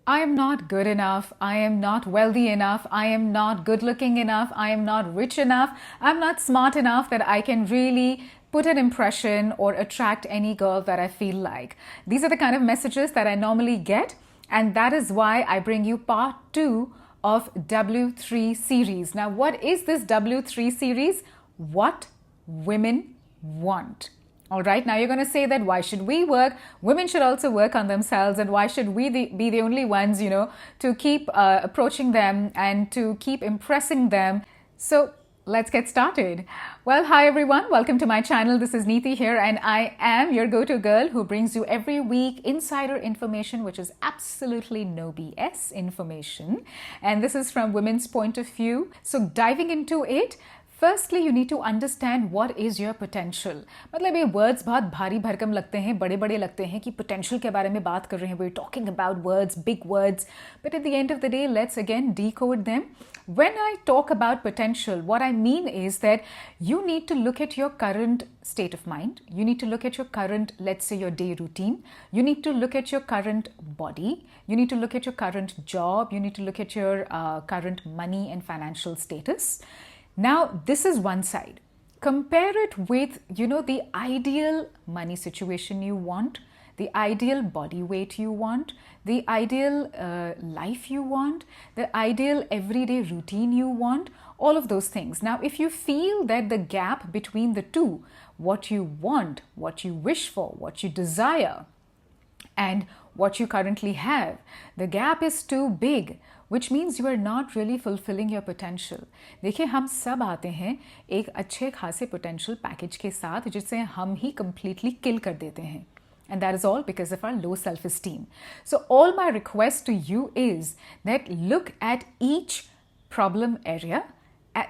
I am not good enough. I am not wealthy enough. I am not good looking enough. I am not rich enough. I'm not smart enough that I can really put an impression or attract any girl that I feel like. These are the kind of messages that I normally get, and that is why I bring you part 2 of W3 series. Now, what is this W3 series? What women want. All right, now you're going to say that why should we work? Women should also work on themselves, and why should we be the only ones, to keep approaching them and to keep impressing them? So let's get started. Well, hi everyone, welcome to my channel. This is Neeti here, and I am your go-to girl who brings you every week insider information, which is absolutely no BS information. And this is from women's point of view. So diving into it, Firstly, you need to understand what is your potential. मतलब ये words बहुत भारी भरकम लगते हैं, बड़े बड़े लगते हैं कि potential के बारे में बात कर रहे हैं. We're talking about words, big words. But at the end of the day, let's again decode them. When I talk about potential, what I mean is that you need to look at your current state of mind. You need to look at your current, let's say, your day routine. You need to look at your current body. You need to look at your current job. You need to look at your current money and financial status. Now, this is one side. Compare it with, the ideal money situation you want, the ideal body weight you want, the ideal life you want, the ideal everyday routine you want, all of those things. Now, if you feel that the gap between the two, what you want, what you wish for, what you desire, and what you currently have, the gap is too big, which means you are not really fulfilling your potential. देखिए, हम सब आते हैं एक अच्छे खासे potential package के साथ जिसे हम ही completely kill कर देते हैं. And that is all because of our low self-esteem. So all my request to you is that look at each problem area,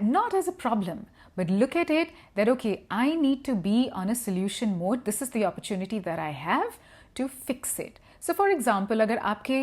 not as a problem, but look at it that, okay, I need to be on a solution mode. This is the opportunity that I have to fix it. So for example, अगर आपके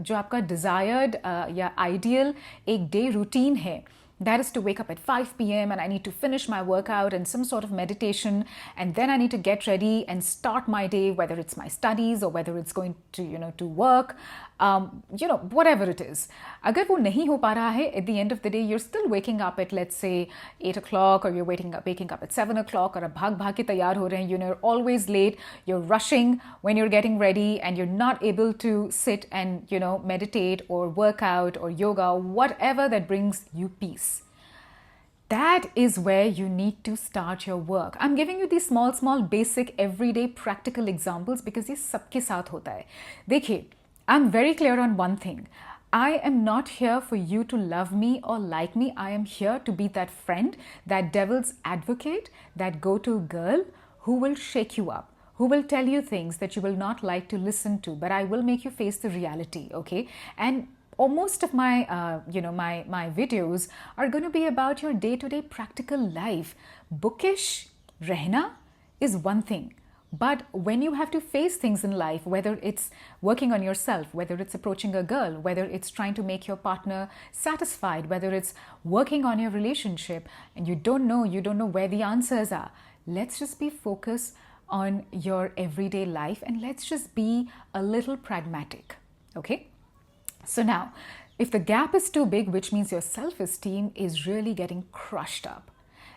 जो आपका desired या ideal एक day routine है, that is to wake up at 5 p.m. and I need to finish my workout and some sort of meditation, and then I need to get ready and start my day, whether it's my studies or whether it's going to, to work, whatever it is. अगर वो नहीं हो पा रहा है, at the end of the day, you're still waking up at, let's say, 8 o'clock, or you're waking up at 7 o'clock, और आप भाग भाग के तैयार हो रहे हैं, you're always late, you're rushing when you're getting ready, and you're not able to sit and, meditate or work out or yoga, whatever that brings you peace. That is where you need to start your work. I'm giving you these small, basic, everyday, practical examples because ये सबके साथ होता है. देखिए, I'm very clear on one thing. I am not here for you to love me or like me. I am here to be that friend, that devil's advocate, that go-to girl who will shake you up, who will tell you things that you will not like to listen to, but I will make you face the reality, okay? And most of my, my videos are going to be about your day-to-day practical life. Bookish रहना is one thing. But when you have to face things in life, whether it's working on yourself, whether it's approaching a girl, whether it's trying to make your partner satisfied, whether it's working on your relationship, and you don't know where the answers are, let's just be focused on your everyday life and let's just be a little pragmatic, okay? So now, if the gap is too big, which means your self-esteem is really getting crushed up.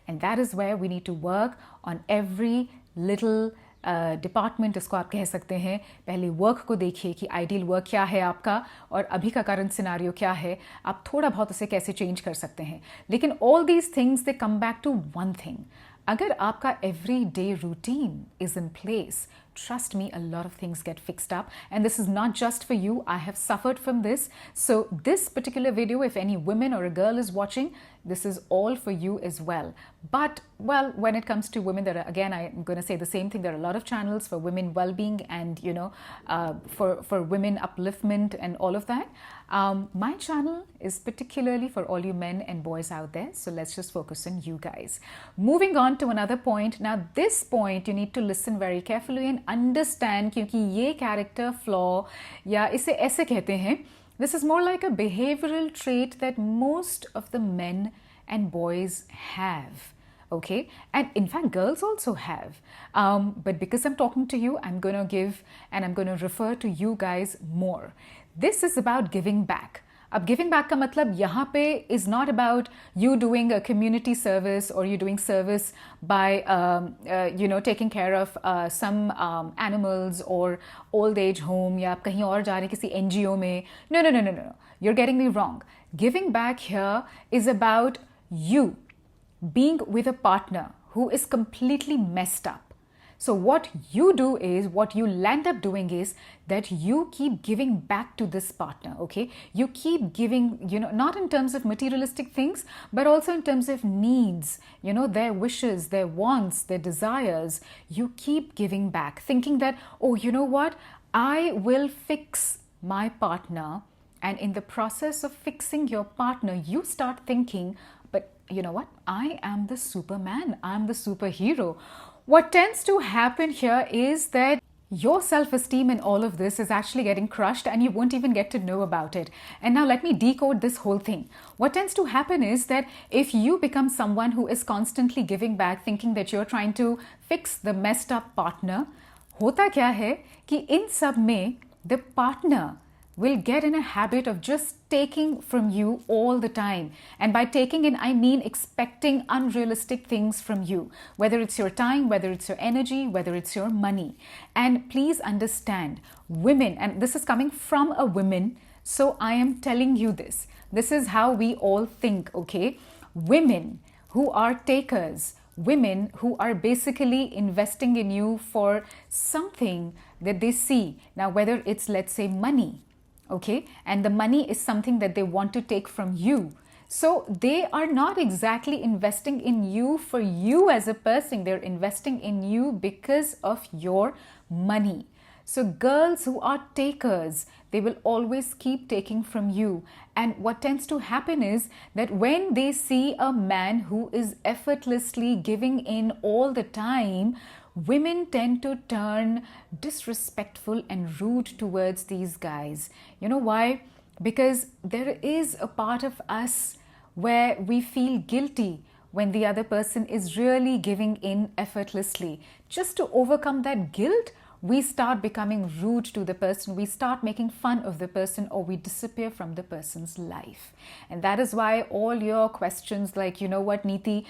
And that is where we need to work on every little department इसको आप कह सकते हैं. पहले work को देखिए कि ideal work क्या है आपका और अभी का करंट सिनारियो क्या है. आप थोड़ा बहुत उसे कैसे चेंज कर सकते हैं. लेकिन all these things they come back to one thing. अगर आपका every day routine is in place, trust me, a lot of things get fixed up. And this is not just for you. I have suffered from this. So this particular video, if any women or a girl is watching, this is all for you as well. But, well, when it comes to women, there are, again, I'm going to say the same thing. There are a lot of channels for women well-being and, for women upliftment and all of that. My channel is particularly for all you men and boys out there. So let's just focus on you guys. Moving on to another point. Now, this point, you need to listen very carefully and understand, क्योंकि ये character flaw या इसे ऐसे कहते हैं, this is more like a behavioral trait that most of the men and boys have. Okay, and in fact girls also have, but because I'm talking to you, I'm going to give and I'm going to refer to you guys more. This is about giving back. अब giving back का मतलब यहाँ पे is not about you doing a community service और you doing service by taking care of some animals और old age home, या आप कहीं और जा रहे हैं किसी NGO में. No no no no no, you're getting me wrong. Giving back here is about you being with a partner who is completely messed up. So what you do is, what you land up doing is that you keep giving back to this partner, okay? You keep giving, not in terms of materialistic things, but also in terms of needs, their wishes, their wants, their desires. You keep giving back, thinking that, oh, you know what? I will fix my partner. And in the process of fixing your partner, you start thinking, but you know what? I am the Superman. I'm the superhero. What tends to happen here is that your self-esteem in all of this is actually getting crushed and you won't even get to know about it. And now let me decode this whole thing. What tends to happen is that if you become someone who is constantly giving back, thinking that you're trying to fix the messed up partner, hota kya hai ki in sab mein the partner will get in a habit of just taking from you all the time. And by taking in, I mean expecting unrealistic things from you, whether it's your time, whether it's your energy, whether it's your money. And please understand, women, and this is coming from a woman, so I am telling you this. This is how we all think, okay? Women who are takers, women who are basically investing in you for something that they see. Now, whether it's, let's say, money, okay, and the money is something that they want to take from you. So they are not exactly investing in you for you as a person. They're investing in you because of your money. So girls who are takers, they will always keep taking from you. And what tends to happen is that when they see a man who is effortlessly giving in all the time, women tend to turn disrespectful and rude towards these guys. You know why? Because there is a part of us where we feel guilty when the other person is really giving in effortlessly. Just to overcome that guilt, we start becoming rude to the person, we start making fun of the person, or we disappear from the person's life. And that is why all your questions like, you know what, Neeti,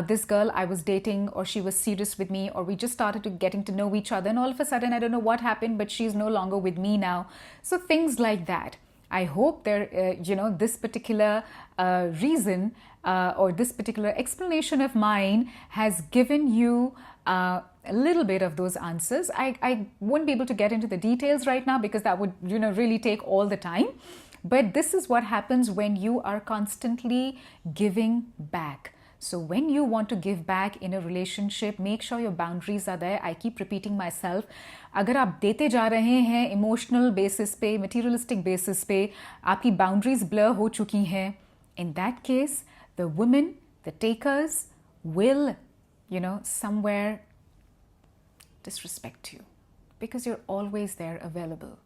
this girl I was dating, or she was serious with me, or we just started getting to know each other, and all of a sudden I don't know what happened, but she's no longer with me now. So things like that. I hope there, this particular reason or this particular explanation of mine has given you a little bit of those answers. I won't be able to get into the details right now because that would, really take all the time. But this is what happens when you are constantly giving back. So when you want to give back in a relationship, make sure your boundaries are there. I keep repeating myself. अगर आप देते जा रहे हैं emotional basis पे, materialistic basis पे, आपकी boundaries blur हो चुकी हैं, in that case, the women, the takers will, somewhere disrespect you because you're always there available.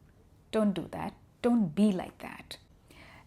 Don't do that. Don't be like that.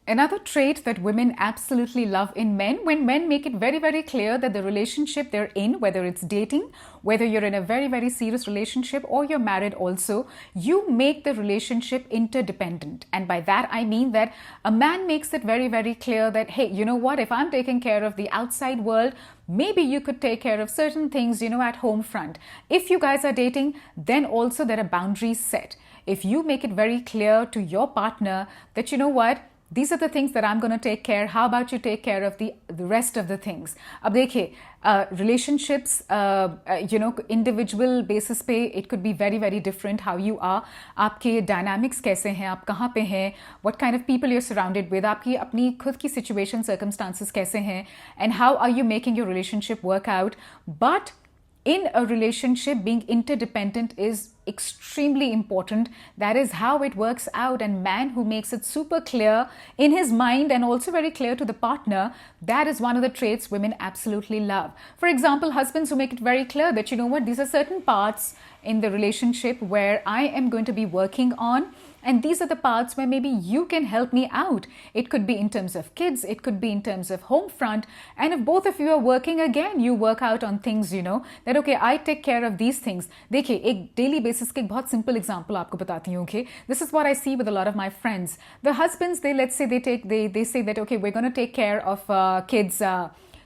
Another trait that women absolutely love in men, when men make it very, very clear that the relationship they're in, whether it's dating, whether you're in a very, very serious relationship or you're married also, you make the relationship interdependent. And by that, I mean that a man makes it very, very clear that, hey, you know what, if I'm taking care of the outside world, maybe you could take care of certain things, at home front. If you guys are dating, then also there are boundaries set. If you make it very clear to your partner that, you know what, these are the things that I'm going to take care. How about you take care of the rest of the things? अब देखिए, relationships, individual basis पे, it could be very, very different how you are. आपके dynamics कैसे हैं? आप कहाँ पे हैं? What kind of people you're surrounded with? आपकी अपनी खुद की situation, circumstances कैसे हैं? And how are you making your relationship work out? But in a relationship, being interdependent is extremely important. That is how it works out. And man who makes it super clear in his mind and also very clear to the partner, that is one of the traits women absolutely love. For example, husbands who make it very clear that, you know what, these are certain parts in the relationship where I am going to be working on. And these are the parts where maybe you can help me out. It could be in terms of kids, it could be in terms of home front. And if both of you are working, again, you work out on things, that okay, I take care of these things. देखिए, एक daily basis के एक बहुत simple example आपको बताती हूँ, okay? This is what I see with a lot of my friends. The husbands, let's say they say that, okay, we're going to take care of kids'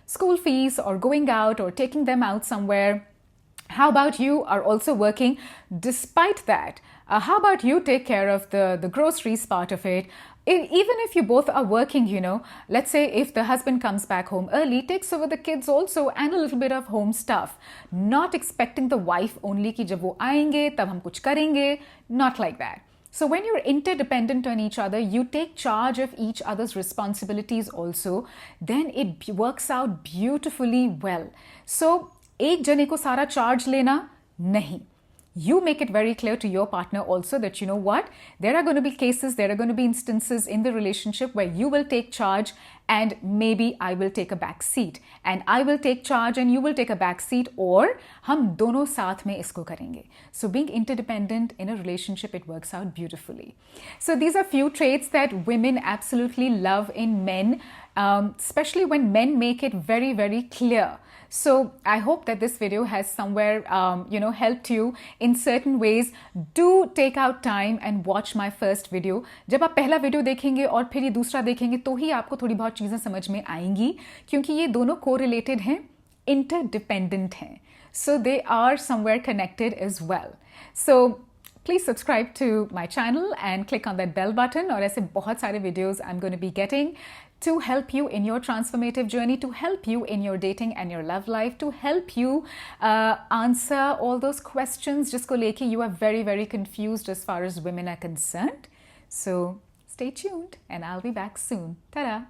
school fees or going out or taking them out somewhere. How about you are also working? Despite that, how about you take care of the groceries part of it? Even if you both are working, let's say if the husband comes back home early, takes over the kids also and a little bit of home stuff. Not expecting the wife only कि जब वो आएंगे तब हम कुछ करेंगे. Not like that. So when you're interdependent on each other, you take charge of each other's responsibilities also, then it works out beautifully well. So एक जने को सारा charge लेना नहीं. You make it very clear to your partner also that, you know what, there are going to be cases, there are going to be instances in the relationship where you will take charge and maybe I will take a back seat. And I will take charge and you will take a back seat, or हम दोनों साथ में इसको करेंगे. So being interdependent in a relationship, it works out beautifully. So these are few traits that women absolutely love in men, especially when men make it very, very clear. So I hope that this video has somewhere, helped you in certain ways. Do take out time and watch my first video. जब आप पहला video देखेंगे और फिर ये दूसरा देखेंगे तो ही आपको थोड़ी बहुत चीज़ें समझ में आएंगी, क्योंकि ये दोनों correlated हैं, interdependent हैं. So they are somewhere connected as well. So please subscribe to my channel and click on that bell button, और ऐसे बहुत सारे videos I'm going to be getting to help you in your transformative journey, to help you in your dating and your love life, to help you answer all those questions जिसको लेके you are very, very confused as far as women are concerned. So stay tuned and I'll be back soon. Ta-da!